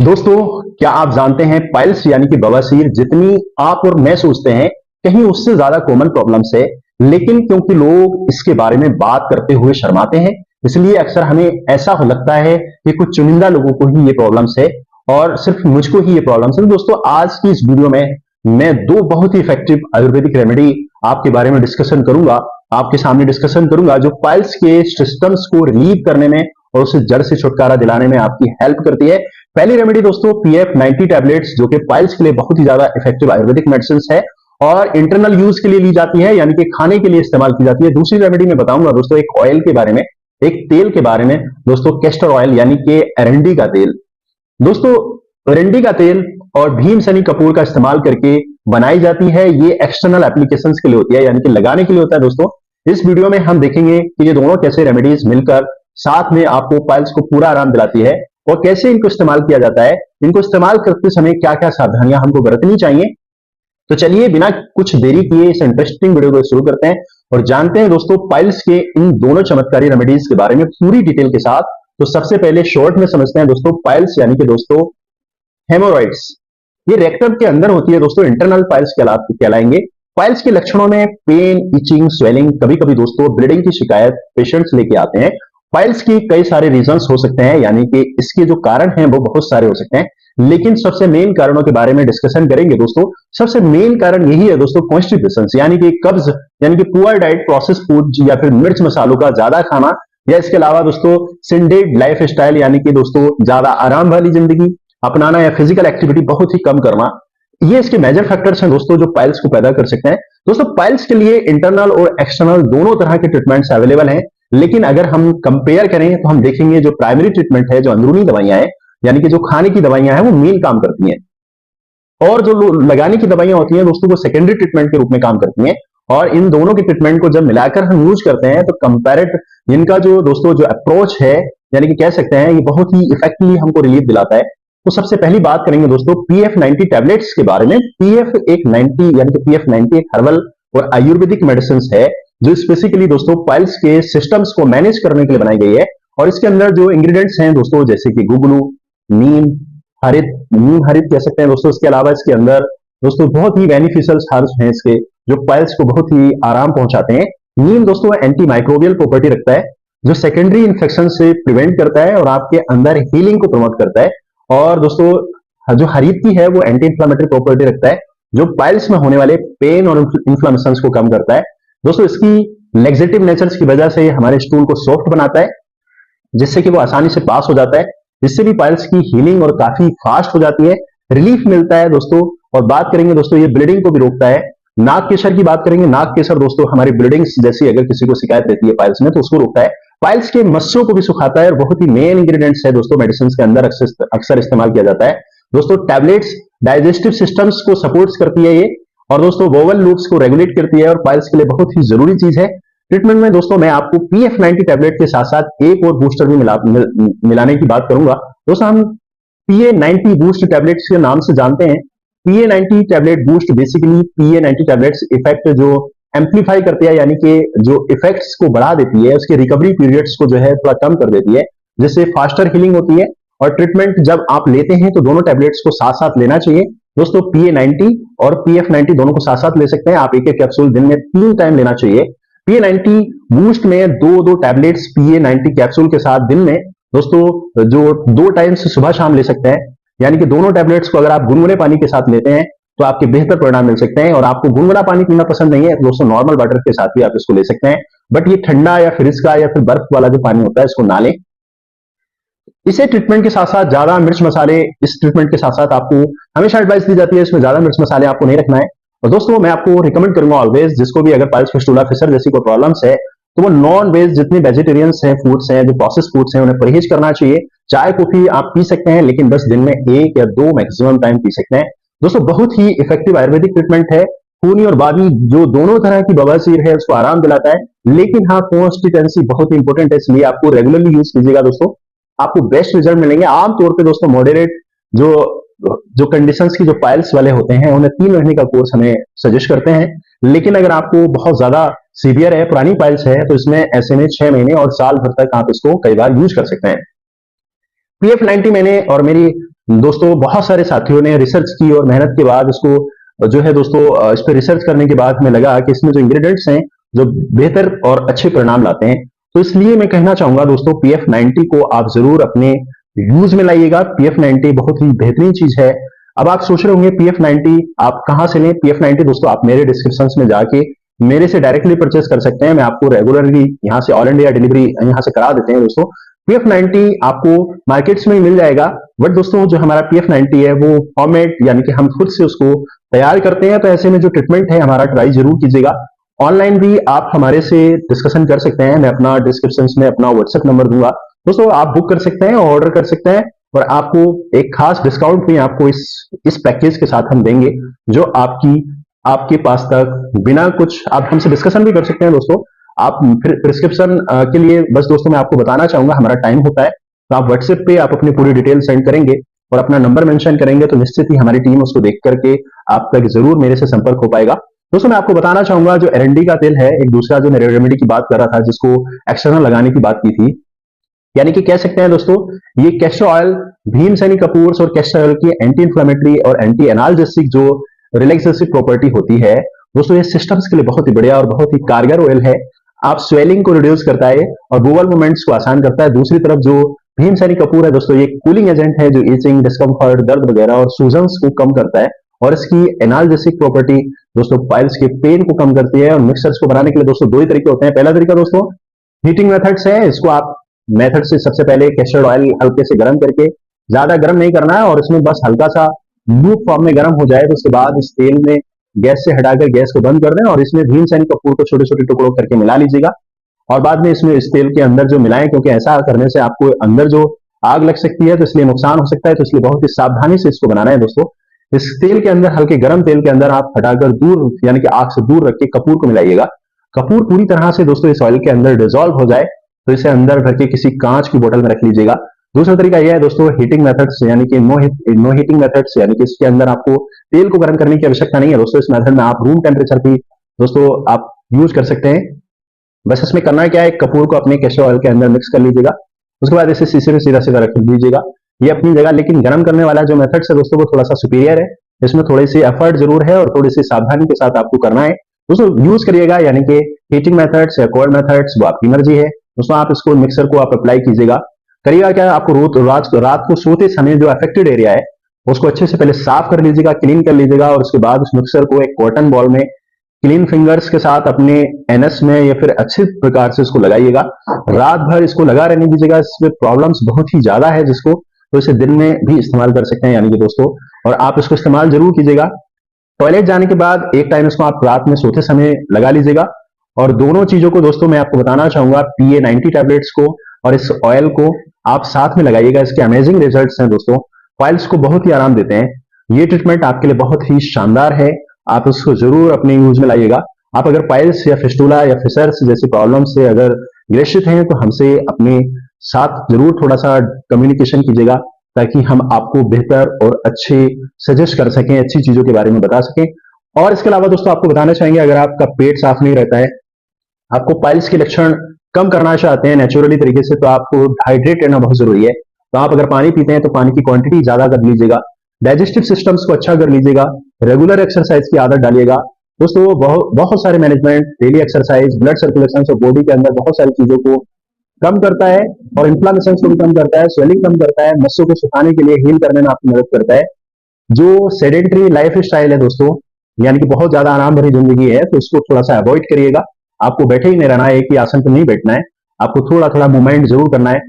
दोस्तों, क्या आप जानते हैं पाइल्स यानी कि बवासीर जितनी आप और मैं सोचते हैं कहीं उससे ज्यादा कॉमन प्रॉब्लम्स है। लेकिन क्योंकि लोग इसके बारे में बात करते हुए शर्माते हैं, इसलिए अक्सर हमें ऐसा हो लगता है कि कुछ चुनिंदा लोगों को ही ये प्रॉब्लम्स है और सिर्फ मुझको ही ये प्रॉब्लम्स है। दोस्तों, आज की इस वीडियो में मैं दो बहुत ही इफेक्टिव आयुर्वेदिक रेमेडी आपके बारे में डिस्कशन करूंगा, आपके सामने डिस्कशन करूंगा जो पाइल्स के सिस्टम्स को रिलीव करने में और उसे जड़ से छुटकारा दिलाने में आपकी हेल्प करती है। पहली रेमेडी दोस्तों PF90 टैबलेट्स, जो कि पाइल्स के लिए बहुत ही ज्यादा इफेक्टिव आयुर्वेदिक मेडिसिन है और इंटरनल यूज के लिए ली जाती है, यानी कि खाने के लिए इस्तेमाल की जाती है। दूसरी रेमेडी में बताऊंगा दोस्तों एक ऑयल के बारे में, एक तेल के बारे में दोस्तों, कैस्टर ऑयल यानी कि अरंडी का तेल। दोस्तों, अरंडी का तेल और भीम सनी कपूर का इस्तेमाल करके बनाई जाती है। ये एक्सटर्नल एप्लीकेशंस के लिए होती है, यानी कि लगाने के लिए होता है। दोस्तों, इस वीडियो में हम देखेंगे कि ये दोनों कैसे रेमेडीज मिलकर साथ में आपको पाइल्स को पूरा आराम दिलाती है और कैसे इनको इस्तेमाल किया जाता है। इनको इस्तेमाल करते समय क्या क्या सावधानियां हमको बरतनी चाहिए। तो चलिए बिना कुछ देरी किए इस इंटरेस्टिंग वीडियो को शुरू करते हैं और जानते हैं दोस्तों पाइल्स के इन दोनों चमत्कारी रेमेडीज के बारे में पूरी डिटेल के साथ। तो सबसे पहले शॉर्ट में समझते हैं दोस्तों पाइल्स यानी कि दोस्तों हेमोरॉइड्स। ये रेक्टम के अंदर होती है दोस्तों, इंटरनल पाइल्स कहलाएंगे। पाइल्स के लक्षणों में पेन, इचिंग, स्वेलिंग, कभी कभी दोस्तों ब्लीडिंग की शिकायत पेशेंट्स लेके आते हैं। पाइल्स की कई सारे रीजंस हो सकते हैं, यानी कि इसके जो कारण हैं वो बहुत सारे हो सकते हैं, लेकिन सबसे मेन कारणों के बारे में डिस्कशन करेंगे दोस्तों। सबसे मेन कारण यही है दोस्तों कॉन्स्टिपेशन, यानी कि कब्ज, यानी कि पुअर डाइट, प्रोसेस फूड या फिर मिर्च मसालों का ज्यादा खाना, या इसके अलावा दोस्तों सिंडेड लाइफ स्टाइल, यानी कि दोस्तों ज्यादा आराम वाली जिंदगी अपनाना या फिजिकल एक्टिविटी बहुत ही कम करना। ये इसके मेजर फैक्टर्स हैं दोस्तों जो पाइल्स को पैदा कर सकते हैं। दोस्तों, पाइल्स के लिए इंटरनल और एक्सटर्नल दोनों तरह के ट्रीटमेंट्स अवेलेबल हैं, लेकिन अगर हम कंपेयर करें तो हम देखेंगे जो प्राइमरी ट्रीटमेंट है, जो अंदरूनी दवाइयां हैं, यानी कि जो खाने की दवाइयां हैं, वो मेन काम करती हैं, और जो लगाने की दवाइयां होती हैं दोस्तों वो सेकेंडरी ट्रीटमेंट के रूप में काम करती हैं। और इन दोनों के ट्रीटमेंट को जब मिलाकर हम यूज करते हैं तो कंपेरेट इनका जो दोस्तों जो अप्रोच है, यानी कि कह सकते हैं ये बहुत ही इफेक्टिवली हमको रिलीफ दिलाता है। तो सबसे पहली बात करेंगे दोस्तों PF90 टैबलेट्स के बारे में। PF एक 90 यानी कि PF90 एक हर्बल और आयुर्वेदिक मेडिसिन है जो स्पेसिफिकली दोस्तों पाइल्स के सिस्टम्स को मैनेज करने के लिए बनाई गई है। और इसके अंदर जो इंग्रेडिएंट्स हैं दोस्तों, जैसे कि गुगलू, नीम, हरित, नीम हरित कह सकते हैं दोस्तों। इसके अलावा इसके अंदर दोस्तों बहुत ही बेनिफिशियल हर्ब्स हैं इसके, जो पाइल्स को बहुत ही आराम पहुंचाते हैं। नीम दोस्तों एंटी माइक्रोबियल प्रॉपर्टी रखता है, जो सेकेंडरी इंफेक्शन से प्रिवेंट करता है और आपके अंदर हीलिंग को प्रमोट करता है। और दोस्तों जो हरीत की है वो एंटी इंफ्लामेटरी प्रॉपर्टी रखता है, जो पाइल्स में होने वाले पेन और इंफ्लामेशन को कम करता है। दोस्तों, इसकी लेग्जेटिव नेचर की वजह से हमारे स्टूल को सॉफ्ट बनाता है, जिससे कि वो आसानी से पास हो जाता है, जिससे भी पाइल्स की हीलिंग और काफी फास्ट हो जाती है, रिलीफ मिलता है दोस्तों। और बात करेंगे दोस्तों ये ब्लीडिंग को भी रोकता है। नाग केसर की बात करेंगे। नाग केसर दोस्तों हमारी ब्लीडिंग्स जैसी अगर किसी को शिकायत रहती है पाइल्स में तो उसको रोकता है। पाइल्स के मस्सों को भी सुखाता है और बहुत ही मेन इंग्रेडिएंट्स है दोस्तों मेडिसिन के अंदर अक्सर इस्तेमाल किया जाता है। दोस्तों टैबलेट्स डाइजेस्टिव सिस्टम्स को सपोर्ट करती है ये, और दोस्तों वोवल लूप्स को रेगुलेट करती है और पाइल्स के लिए बहुत ही जरूरी चीज है। ट्रीटमेंट में दोस्तों मैं आपको PF90 टैबलेट के साथ साथ एक और बूस्टर भी मिलाने की बात करूंगा। दोस्तों हम PA90 बूस्ट टैबलेट्स के नाम से जानते हैं। PA90 tablet boost basically PA90 tablets effect जो एम्पलीफाई करती है, यानी कि जो इफेक्ट्स को बढ़ा देती है, उसके रिकवरी पीरियड्स को जो है थोड़ा कम कर देती है, जिससे फास्टर हीलिंग होती है। और ट्रीटमेंट जब आप लेते हैं तो दोनों टैबलेट्स को साथ साथ लेना चाहिए दोस्तों। PA90 और PF90 दोनों को साथ साथ ले सकते हैं आप। एक एक कैप्सूल दिन में 3 टाइम लेना चाहिए। PA90 बूस्ट में दो दो टैबलेट्स PA90 कैप्सूल के साथ दिन में दोस्तों जो 2 टाइम से सुबह शाम ले सकते हैं, यानी कि दोनों टैबलेट्स को अगर आप गुनगुने पानी के साथ लेते हैं तो आपके बेहतर परिणाम मिल सकते हैं। और आपको गुनगुना पानी पीना पसंद नहीं है तो दोस्तों नॉर्मल वाटर के साथ भी आप इसको ले सकते हैं, बट ये ठंडा या फ्रिज का या फिर बर्फ वाला जो पानी होता है इसको ना लें। इसे ट्रीटमेंट के साथ साथ ज्यादा मिर्च मसाले, इस ट्रीटमेंट के साथ साथ आपको हमेशा एडवाइस दी जाती है इसमें ज्यादा मिर्च मसाले आपको नहीं रखना है। और दोस्तों मैं आपको रिकमेंड करूंगा ऑलवेज, जिसको भी अगर पाइल्स फिस्टुला फिशर जैसी कोई प्रॉब्लम्स है तो वो नॉन वेज जितने वेजिटेरियंस हैं, फूड्स हैं, जो प्रोसेस फूड्स हैं, उन्हें परहेज करना चाहिए। चाय कॉफी आप पी सकते हैं, लेकिन बस दिन में 1 या 2 मैक्सिमम टाइम पी सकते हैं। दोस्तों बहुत ही इफेक्टिव आयुर्वेदिक ट्रीटमेंट है। खूनी और बादी जो दोनों तरह की बवासीर है उसको आराम दिलाता है। लेकिन हाँ, कॉन्स्टिटेंसी बहुत इंपॉर्टेंट है, इसलिए आपको रेगुलरली यूज कीजिएगा दोस्तों, आपको बेस्ट रिजल्ट मिलेंगे। आमतौर पे दोस्तों मॉडरेट जो जो कंडीशंस की जो पाइल्स वाले होते हैं उन्हें 3 महीने का कोर्स हमें सजेस्ट करते हैं। लेकिन अगर आपको बहुत ज्यादा सीवियर है, पुरानी पाइल्स है, तो इसमें ऐसे में 6 महीने और साल भर तक आप इसको कई बार यूज कर सकते हैं। PF90 मैंने और मेरी दोस्तों बहुत सारे साथियों ने रिसर्च की और मेहनत के बाद इसको जो है दोस्तों इस पर रिसर्च करने के बाद हमें लगा कि इसमें जो इंग्रेडिएंट्स हैं जो बेहतर और अच्छे परिणाम लाते हैं, तो इसलिए मैं कहना चाहूंगा दोस्तों PF90 को आप जरूर अपने यूज में लाइएगा। PF90 बहुत ही बेहतरीन चीज है। अब आप सोच रहे होंगे PF90 आप कहां से लें? PF90 दोस्तों आप मेरे डिस्क्रिप्शन में जाके मेरे से डायरेक्टली परचेस कर सकते हैं। मैं आपको रेगुलरली यहाँ से ऑल इंडिया डिलीवरी यहाँ से करा देते हैं दोस्तों। PF90 आपको मार्केट्स में ही मिल जाएगा, बट दोस्तों जो हमारा PF90 है वो फॉर्मेट यानी कि हम खुद से उसको तैयार करते हैं। तो ऐसे में जो ट्रीटमेंट है हमारा ट्राई जरूर कीजिएगा। ऑनलाइन भी आप हमारे से डिस्कशन कर सकते हैं। मैं अपना डिस्क्रिप्शन में अपना व्हाट्सएप नंबर दूंगा दोस्तों, आप बुक कर सकते हैं, ऑर्डर कर सकते हैं और आपको एक खास डिस्काउंट भी आपको इस पैकेज के साथ हम देंगे, जो आपके पास तक बिना कुछ आप हमसे डिस्कशन भी कर सकते हैं दोस्तों। आप फिर प्रिस्क्रिप्शन के लिए बस दोस्तों मैं आपको बताना चाहूंगा हमारा टाइम होता है, तो आप व्हाट्सएप पे आप अपनी पूरी डिटेल सेंड करेंगे और अपना नंबर मेंशन करेंगे तो निश्चित ही हमारी टीम उसको देख करके आप तक जरूर मेरे से संपर्क हो पाएगा। दोस्तों मैं आपको बताना चाहूंगा जो एरंडी का तेल है, एक दूसरा जो मेरे रेमेडी की बात कर रहा था जिसको एक्सटर्नल लगाने की बात की थी, यानी कि कह सकते हैं दोस्तों ये कैस्टर ऑयल भीम सैनी कपूर और कैस्टर ऑयल की एंटी इंफ्लेमेटरी और एंटी एनाल्जेसिक जो रिलैक्सेसिव प्रॉपर्टी होती है दोस्तों, ये सिस्टम्स के लिए बहुत ही बढ़िया और बहुत ही कारगर ऑयल है। आप स्वेलिंग को रिड्यूस करता है और बोवल मूवमेंट्स को आसान करता है। दूसरी तरफ जो भीम सैनी कपूर है दोस्तों, ये कूलिंग एजेंट है जो इचिंग, डिस्कम्फर्ट, दर्द वगैरह और सूजन्स को कम करता है और इसकी एनाल्जेसिक प्रॉपर्टी दोस्तों पाइल्स के पेन को कम करती है। और मिक्सर्स को बनाने के लिए दोस्तों दो ही तरीके होते हैं। पहला तरीका दोस्तों हीटिंग मेथड्स है। इसको आप मेथड से सबसे पहले कैस्टर ऑयल हल्के से गर्म करके, ज्यादा गर्म नहीं करना है और इसमें बस हल्का सा लूप फॉर्म में गर्म हो जाए तो उसके बाद इस तेल में गैस से हटाकर गैस को बंद कर दें और इसमें भीम सैनी कपूर को छोटे छोटे टुकड़ों करके मिला लीजिएगा और बाद में इसमें इस तेल के अंदर जो मिलाएं, क्योंकि ऐसा करने से आपको अंदर जो आग लग सकती है तो इसलिए नुकसान हो सकता है, तो इसलिए बहुत ही सावधानी से इसको बनाना है दोस्तों। इस तेल के अंदर, हल्के गर्म तेल के अंदर आप हटाकर दूर यानी कि आग से दूर रख के कपूर को मिलाइएगा। कपूर पूरी तरह से दोस्तों इस ऑयल के अंदर डिजोल्व हो जाए तो इसे अंदर भर के किसी कांच की बोतल में रख लीजिएगा। दूसरा तरीका यह है दोस्तों हीटिंग मेथड्स यानी कि नो हीटिंग मेथड्स, यानी कि इसके अंदर आपको तेल को गर्म करने की आवश्यकता नहीं है दोस्तों। इस मेथड में आप रूम टेम्परेचर भी दोस्तों आप यूज कर सकते हैं। बस इसमें करना क्या है, कपूर को अपने कैस्टर ऑयल के अंदर मिक्स कर लीजिएगा, उसके बाद इसे शीशे में सीधा सीधा रख दीजिएगा। ये अपनी जगह, लेकिन गर्म करने वाला जो मेथड है दोस्तों वो थोड़ा सा सुपीरियर है। इसमें थोड़ी सी एफर्ट जरूर है और थोड़ी सी सावधानी के साथ आपको करना है दोस्तों। यूज करिएगा यानी कि हीटिंग मेथड्स या कोल्ड मेथड्स वो आपकी मर्जी है दोस्तों। आप इसको मिक्सर को आप अप्लाई कीजिएगा। करिएगा क्या, आपको रात को सोते समय जो अफेक्टेड एरिया है उसको अच्छे से पहले साफ कर लीजिएगा, क्लीन कर लीजिएगा और उसके बाद उस मिक्सर को एक कॉटन बॉल में क्लीन फिंगर्स के साथ अपने एनएस में या फिर अच्छे प्रकार से इसको लगाइएगा। रात भर इसको लगा रहने दीजिएगा। इसमें प्रॉब्लम्स बहुत ही ज्यादा है जिसको, तो इसे दिन में भी इस्तेमाल कर सकते हैं यानी कि दोस्तों, और आप इसको इस्तेमाल जरूर कीजिएगा। टॉयलेट जाने के बाद एक टाइम इसको आप रात में सोते समय लगा लीजिएगा। और दोनों चीजों को दोस्तों मैं आपको बताना चाहूंगा, PA90 टैबलेट्स को और इस ऑयल को आप साथ में लगाइएगा। इसके अमेजिंग रिजल्ट्स हैं दोस्तों, पाइल्स को बहुत ही आराम देते हैं। ये ट्रीटमेंट आपके लिए बहुत ही शानदार है, आप इसको जरूर अपने यूज में लाइएगा। आप अगर पाइल्स या फिस्टुला या फिसर्स जैसी प्रॉब्लम से अगर ग्रसित हैं तो हमसे अपने साथ जरूर थोड़ा सा कम्युनिकेशन कीजिएगा ताकि हम आपको बेहतर और अच्छे सजेस्ट कर सकें, अच्छी चीजों के बारे में बता सकें। और इसके अलावा दोस्तों आपको बताना चाहेंगे, अगर आपका पेट साफ नहीं रहता है, आपको पाइल्स के लक्षण कम करना चाहते हैं नेचुरली तरीके से, तो आपको हाइड्रेट रहना बहुत जरूरी है। तो आप अगर पानी पीते हैं तो पानी की क्वांटिटी ज्यादा कर लीजिएगा, डाइजेस्टिव सिस्टम्स को अच्छा कर लीजिएगा, रेगुलर एक्सरसाइज की आदत डालिएगा दोस्तों। बहुत सारे management, daily exercise blood circulation और बॉडी के अंदर बहुत सारी चीजों को कम करता है और इन्फ्लामेशन को भी कम करता है, स्वेलिंग कम करता है, मस्सों को सुखाने के लिए हील करने में आपकी मदद करता है। जो सेडेंटरी लाइफ स्टाइल है दोस्तों, यानी कि बहुत ज्यादा आराम भरी जिंदगी है, तो इसको थोड़ा सा अवॉइड करिएगा। आपको बैठे ही नहीं रहना है, एक ही आसन पर नहीं बैठना है, आपको थोड़ा थोड़ा मूवमेंट जरूर करना है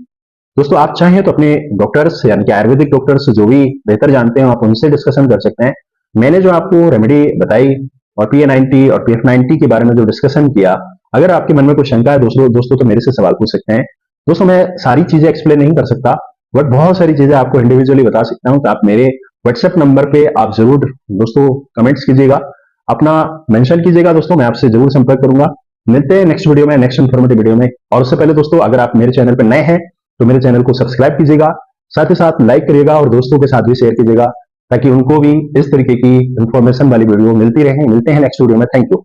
दोस्तों। आप चाहें तो अपने डॉक्टर्स यानी कि आयुर्वेदिक डॉक्टर्स जो भी बेहतर जानते हैं आप उनसे डिस्कशन कर सकते हैं। मैंने जो आपको रेमेडी बताई और PA90 और PF90 के बारे में जो डिस्कशन किया, अगर आपके मन में कोई शंका है दोस्तों तो मेरे से सवाल पूछ सकते हैं दोस्तों। मैं सारी चीजें एक्सप्लेन नहीं कर सकता, बट बहुत सारी चीजें आपको इंडिविजुअली बता सकता हूं। तो आप मेरे व्हाट्सएप नंबर पे आप जरूर दोस्तों कमेंट्स कीजिएगा, अपना मेंशन कीजिएगा दोस्तों, मैं आपसे जरूर संपर्क करूंगा। मिलते हैं नेक्स्ट वीडियो में, नेक्स्ट इन्फॉर्मेटिव वीडियो में। और उससे पहले दोस्तों अगर आप मेरे चैनल पर नए हैं तो मेरे चैनल को सब्सक्राइब कीजिएगा, साथ ही साथ लाइक करिएगा और दोस्तों के साथ भी शेयर कीजिएगा ताकि उनको भी इस तरीके की इंफॉर्मेशन वाली वीडियो मिलती रहे। मिलते हैं नेक्स्ट वीडियो में। Thank you.